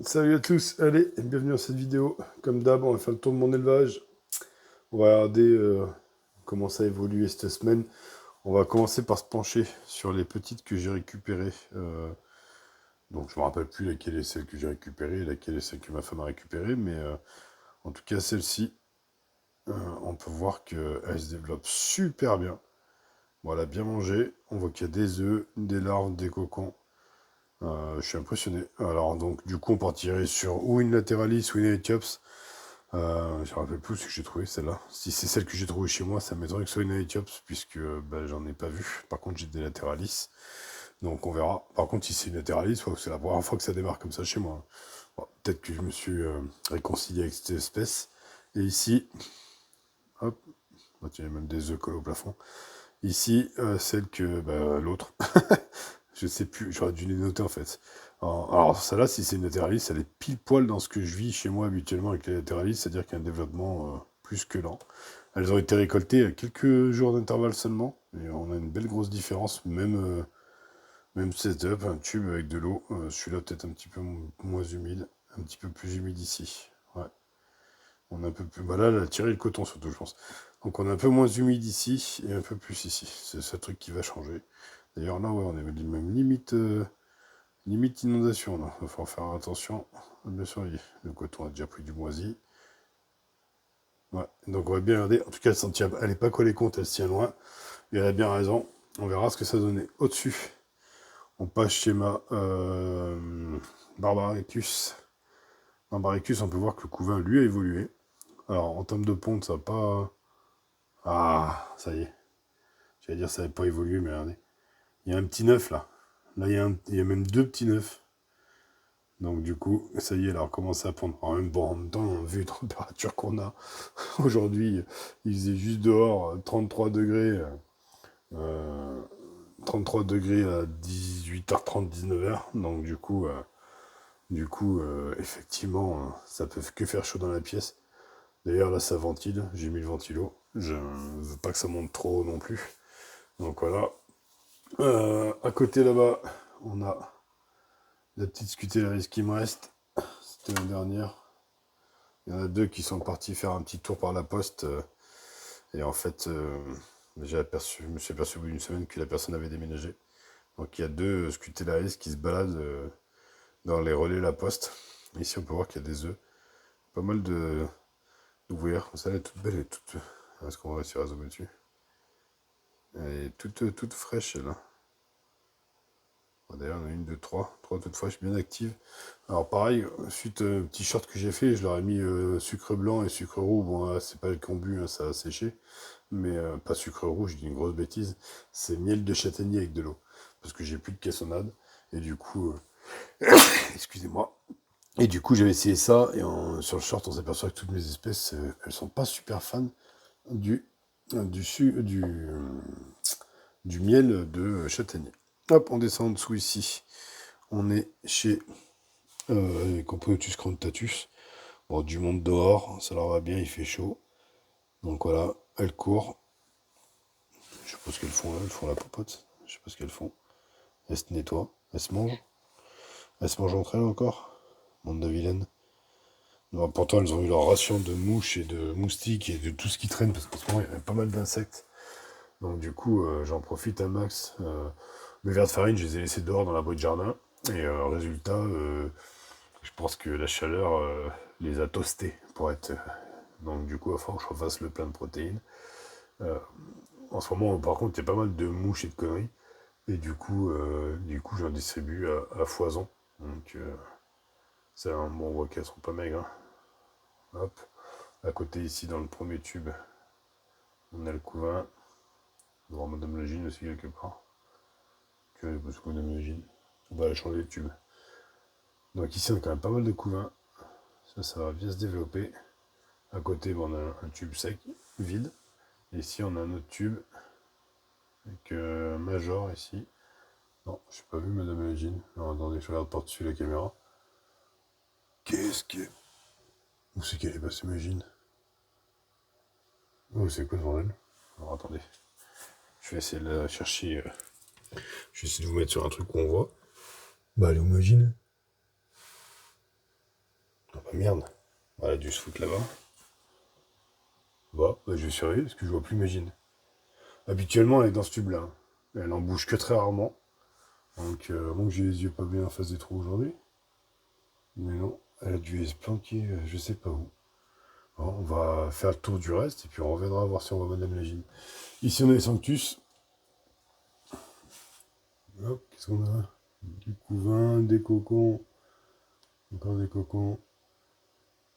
Salut à tous, allez, bienvenue dans cette vidéo. Comme d'hab, on va faire le tour de mon élevage. On va regarder comment ça a évolué cette semaine. On va commencer par se pencher sur les petites que j'ai récupérées. Donc je me rappelle plus laquelle est celle que j'ai récupérée, laquelle est celle que ma femme a récupérée, mais en tout cas celle-ci, on peut voir qu'elle se développe super bien. Bon, elle a bien mangé, on voit qu'il y a des œufs, des larves, des cocons. Je suis impressionné. Alors donc du coup on partirait sur ou une Latéralis ou une Ethiops. Je me rappelle plus ce que j'ai trouvé celle-là. Si c'est celle que j'ai trouvée chez moi, ça m'étonnerait que ce soit une Ethiops, puisque bah, j'en ai pas vu. Par contre, j'ai des Latéralis. Donc on verra. Par contre, si c'est une Latéralis, c'est la première fois que ça démarre comme ça chez moi. Bon, peut-être que je me suis réconcilié avec cette espèce. Et ici, hop, bah, il y a même des œufs collés au plafond. Ici, celle que bah, l'autre. Je sais plus, j'aurais dû les noter en fait. Alors celle-là, si c'est une latéraliste, elle est pile poil dans ce que je vis chez moi habituellement avec les latéralistes, c'est-à-dire qu'il y a un développement plus que lent. Elles ont été récoltées à quelques jours d'intervalle seulement, et on a une belle grosse différence, même setup, un tube avec de l'eau. Celui-là peut-être un petit peu moins humide, un petit peu plus humide ici. Ouais. On a un peu plus. Bah là, elle a tiré le coton surtout, je pense. Donc on est un peu moins humide ici et un peu plus ici. C'est ce truc qui va changer. D'ailleurs là, ouais, on est même limite inondation, là. Il va falloir faire attention à bien surveiller. Le coton a déjà pris du moisi. Ouais, donc on va bien regarder. En tout cas, elle n'est pas collée contre, elle se tient loin. Et elle a bien raison. On verra ce que ça donnait. Au-dessus, on passe schéma Barbaricus. Barbaricus, on peut voir que le couvain, lui, a évolué. Alors, en termes de ponte, ça n'a pas... Ah, ça y est. J'allais dire ça n'avait pas évolué, mais regardez. Il y a un petit neuf, là. Là, il y a même deux petits neufs. Donc du coup, ça y est, elle a recommencé à prendre. En même temps, vu les températures qu'on a aujourd'hui, il faisait juste dehors 33 degrés, euh, 33 degrés à 18h30, 19h. Donc effectivement, ça peut que faire chaud dans la pièce. D'ailleurs, là, ça ventile. J'ai mis le ventilo. Je veux pas que ça monte trop haut non plus. Donc voilà. À côté là-bas, on a la petite scutellaris qui me reste. C'était la dernière. Il y en a deux qui sont partis faire un petit tour par la poste. Et en fait, je me suis aperçu au bout d'une semaine que la personne avait déménagé. Donc il y a deux scutellaris qui se baladent dans les relais La Poste. Ici, on peut voir qu'il y a des œufs. Pas mal d'ouvrières. Ça, elle est toute belle et toute... Est-ce qu'on va réussir à zoomer dessus? Elle est toute fraîche, là. D'ailleurs, on a une, deux, trois. Trois toutes fraîches, bien actives. Alors pareil, suite au petit short que j'ai fait, je leur ai mis sucre blanc et sucre roux. Bon, là, c'est pas le combu, hein, ça a séché. Mais pas sucre rouge, je dis une grosse bêtise. C'est miel de châtaignier avec de l'eau. Parce que j'ai plus de caissonnade. Et du coup, excusez-moi. Et du coup, j'avais essayé ça. Et sur le short, on s'aperçoit que toutes mes espèces, elles sont pas super fans du, du, su- du miel de châtaignier. Hop, on descend en dessous ici. On est chez Coponotus crantatus. Bon, du monde dehors, ça leur va bien, il fait chaud. Donc voilà, elles courent. Je sais pas ce qu'elles font là, elles font la popote. Je sais pas ce qu'elles font. Elles se nettoient, elles se mangent. Elles se mangent entre elles encore. Monde de vilaines. Non, pourtant, elles ont eu leur ration de mouches et de moustiques et de tout ce qui traîne, parce qu'en ce moment, il y avait pas mal d'insectes. Donc du coup, j'en profite un max. Mes vers de farine, je les ai laissés dehors dans l'abri de jardin. Et résultat, je pense que la chaleur les a toastés pour être... donc du coup, il va falloir que je refasse le plein de protéines. Euh, En ce moment, par contre, il y a pas mal de mouches et de conneries. Et du coup j'en distribue à foison. Donc, bon, on voit qu'elles sont pas maigres. Hein. Hop. À côté, ici, dans le premier tube, on a le couvain. On va voir Madame Légine aussi, quelque part. Que parce que Madame Légine, on va changer de tube. Donc, ici, on a quand même pas mal de couvains. Ça va bien se développer. À côté, on a un tube sec, vide. Et ici, on a un autre tube avec un major ici. Non, je n'ai pas vu Madame Légine. Non, attendez, je regarde par-dessus la caméra. Qu'est-ce que... Où c'est qu'elle est passée, Magine? Oh, c'est quoi ce bordel? Alors, attendez. Je vais essayer de la chercher. Je vais essayer de vous mettre sur un truc qu'on voit. Bah, allez, imagine. Ah merde, elle a dû se foutre là-bas. Bah, je vais surveiller parce que je vois plus Magine. Habituellement, elle est dans ce tube-là. Elle en bouge que très rarement. Donc, bon que j'ai les yeux pas bien en face des trous aujourd'hui. Mais non, elle a dû se planquer, je sais pas où. Bon, on va faire le tour du reste et puis on reviendra voir si on voit Madame Légine. Ici, on a les Sanctus. Hop, qu'est-ce qu'on a? Du couvain, des cocons. Encore des cocons.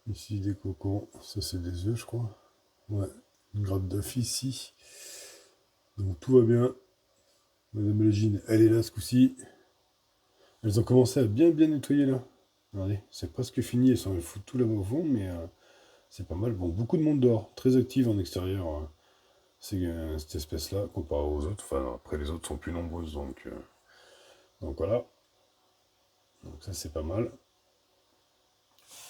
Ici, des cocons. Ça, c'est des œufs, je crois. Ouais, une grappe d'œuf ici. Donc, tout va bien. Madame Légine, elle est là ce coup-ci. Elles ont commencé à bien nettoyer là. Regardez, c'est presque fini. Elles sont foutent tout là-bas au fond, mais c'est pas mal. Bon, beaucoup de monde dehors. Très active en extérieur. Cette espèce-là, comparé aux autres. Enfin, après, les autres sont plus nombreuses, donc voilà. Donc ça, c'est pas mal.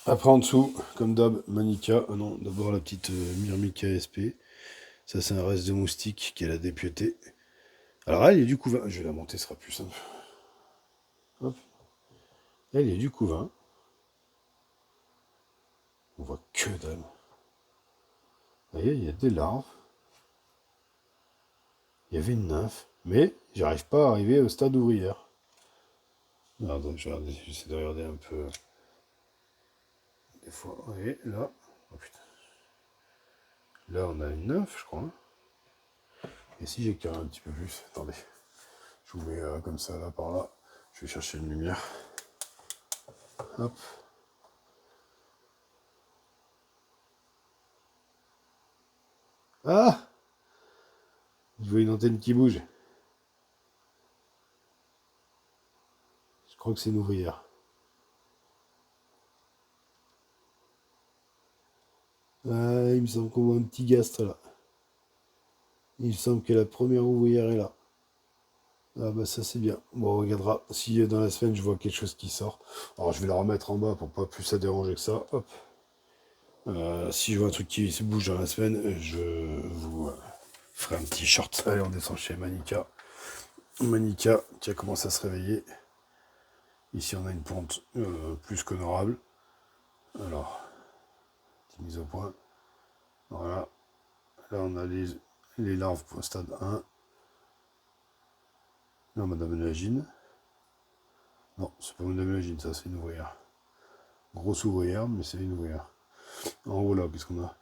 Après, en dessous, comme d'hab, Manica. Ah non, d'abord la petite Myrmica SP. Ça, c'est un reste de moustique qu'elle a dépiété. Alors, elle, il y a du couvain. Je vais la monter, ce sera plus simple. Hop. Elle, il y a du couvain. On voit que dalle. Vous voyez, il y a des larves. Il y avait une nymphe. Mais j'arrive pas à arriver au stade ouvrière. Alors, donc, j'essaie de regarder un peu. Des fois, vous voyez, là. Oh putain. Là, on a une nymphe, je crois. Et si j'éclaire un petit peu plus, attendez. Je vous mets comme ça, là, par là. Je vais chercher une lumière. Hop. Ah! Je vois une antenne qui bouge. Je crois que c'est une ouvrière. Ah, il me semble qu'on voit un petit gastre là. Il me semble que la première ouvrière est là. Ah bah ça c'est bien. Bon, on regardera si dans la semaine je vois quelque chose qui sort. Alors je vais la remettre en bas pour pas plus ça déranger que ça. Hop. Si je vois un truc qui se bouge dans la semaine, je vous ferai un petit short. Allez, on descend chez Manica. Manica qui a commencé à se réveiller. Ici on a une ponte plus qu'honorable. Alors, petite mise au point. Voilà. Là on a les larves pour stade 1. Là, Madame Lagine. Non, c'est pas Madame Lagine, ça c'est une ouvrière. Grosse ouvrière, mais c'est une ouvrière. En haut là, qu'est-ce qu'on a?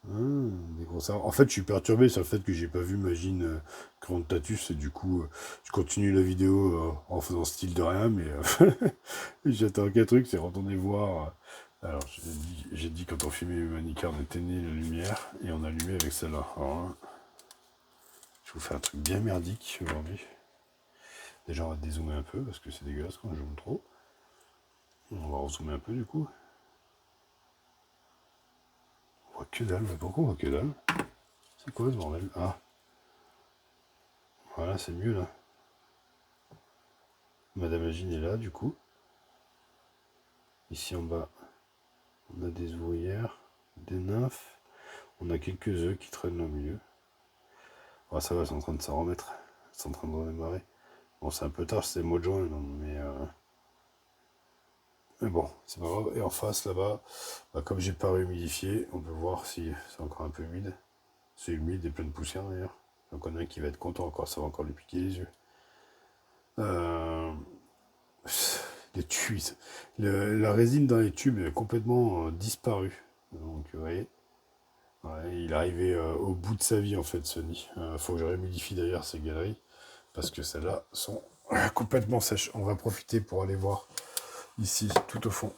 Des grosses arbres. En fait, je suis perturbé sur le fait que j'ai pas vu Magine Crantatus, et du coup, je continue la vidéo en faisant style de rien, mais j'attends qu'un truc, c'est retourner voir. Alors, j'ai dit quand on filmait Manica, on éteignait la lumière, et on allumait avec celle-là. Alors là, je vous fais un truc bien merdique aujourd'hui. Déjà, on va dézoomer un peu, parce que c'est dégueulasse quand je zoome trop. On va rezoomer un peu, du coup. On voit que dalle, mais pourquoi on voit que dalle? C'est quoi ce bordel? Ah, voilà, c'est mieux, là. Madame Agine est là, du coup. Ici en bas, on a des ouvrières, des nymphes. On a quelques œufs qui traînent au milieu. Ah, ça va, c'est en train de s'en remettre. C'est en train de redémarrer. Bon, c'est un peu tard, c'est le mois de juin, mais bon, c'est pas grave. Et en face, là-bas, bah, comme j'ai pas réhumidifié, on peut voir si c'est encore un peu humide. C'est humide et plein de poussière, d'ailleurs. Donc on a un qui va être content encore, ça va encore lui piquer les yeux. Les tubes, la résine dans les tubes est complètement disparue. Donc, vous voyez. Ouais, il est arrivé au bout de sa vie en fait, ce nid. Faut que je réhumidifie d'ailleurs ces galeries parce que celles-là sont complètement sèches. On va profiter pour aller voir ici, tout au fond.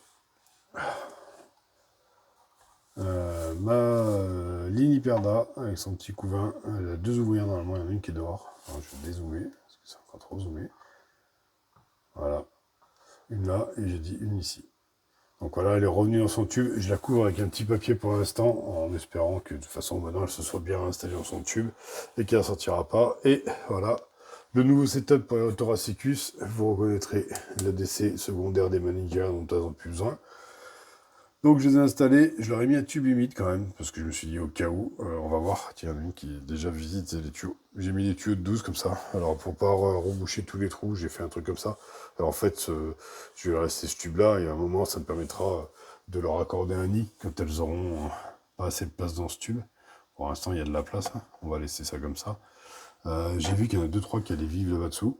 Ma Liniperda avec son petit couvain. Elle a deux ouvrières normalement, il y en a une qui est dehors. Alors, je vais dézoomer parce que c'est encore trop zoomé. Voilà, une là et j'ai dit une ici. Donc voilà, elle est revenue dans son tube. Je la couvre avec un petit papier pour l'instant, en espérant que de toute façon maintenant elle se soit bien installée dans son tube et qu'elle ne sortira pas. Et voilà, le nouveau setup pour Thoracicus. Vous reconnaîtrez l'ADC secondaire des Manica dont elles n'ont plus besoin. Donc je les ai installés, je leur ai mis un tube humide quand même, parce que je me suis dit au cas où, on va voir. Tiens, il y en a une qui déjà visite les tuyaux. j'ai mis des tuyaux de 12 comme ça. Alors pour pas reboucher tous les trous, j'ai fait un truc comme ça. Alors en fait, je vais rester ce tube-là et à un moment, ça me permettra de leur accorder un nid quand elles auront pas assez de place dans ce tube. Pour l'instant, il y a de la place, hein. On va laisser ça comme ça. J'ai vu qu'il y en a 2-3 qui allaient vivre là-bas dessous.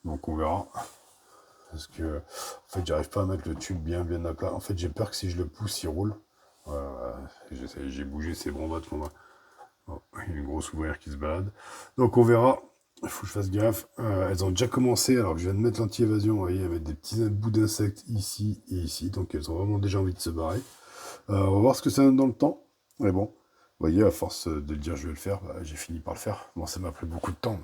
Donc on verra. Parce que, en fait, j'arrive pas à mettre le tube bien à plat. En fait, j'ai peur que si je le pousse, il roule. J'ai bougé ces bombattes pour moi. Bon, il y a une grosse ouvrière qui se balade. Donc on verra. Il faut que je fasse gaffe. Elles ont déjà commencé, alors que je viens de mettre l'anti-évasion, vous voyez, avec des petits bouts d'insectes ici et ici. Donc elles ont vraiment déjà envie de se barrer. On va voir ce que ça donne dans le temps. Mais bon, vous voyez, à force de le dire je vais le faire, bah, j'ai fini par le faire. Bon, ça m'a pris beaucoup de temps,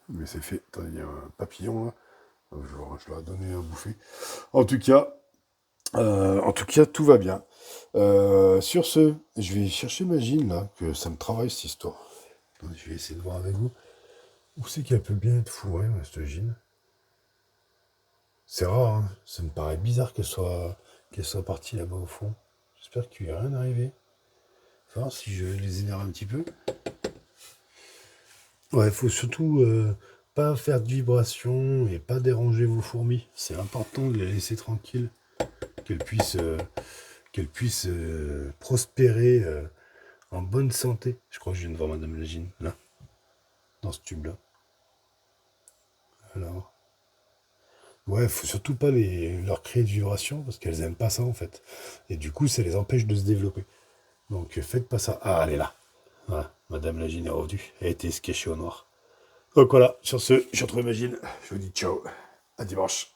mais c'est fait. Attendez, il y a un papillon là. Je leur ai donné à bouffer. En tout cas, tout va bien. Sur ce, je vais chercher ma gine là, que ça me travaille cette histoire. Attendez, je vais essayer de voir avec vous. Où c'est qu'elle peut bien être fourrée, cette gine? C'est rare, hein. Ça me paraît bizarre qu'elle soit partie là-bas au fond. J'espère qu'il n'y a rien arrivé. Faut voir si je les énerve un petit peu. Ouais, il faut surtout pas faire de vibrations et pas déranger vos fourmis. C'est important de les laisser tranquilles, qu'elles puissent prospérer en bonne santé. Je crois que je viens de voir Madame Légine, là, dans ce tube-là. Alors, ouais, faut surtout pas leur créer de vibrations parce qu'elles aiment pas ça en fait. Et du coup, ça les empêche de se développer. Donc, faites pas ça. Ah, elle est là. Voilà, Madame Légine est revenue. Elle a été se cacher au noir. Donc voilà, sur ce, j'ai retrouvé ma gine. Je vous dis ciao. À dimanche.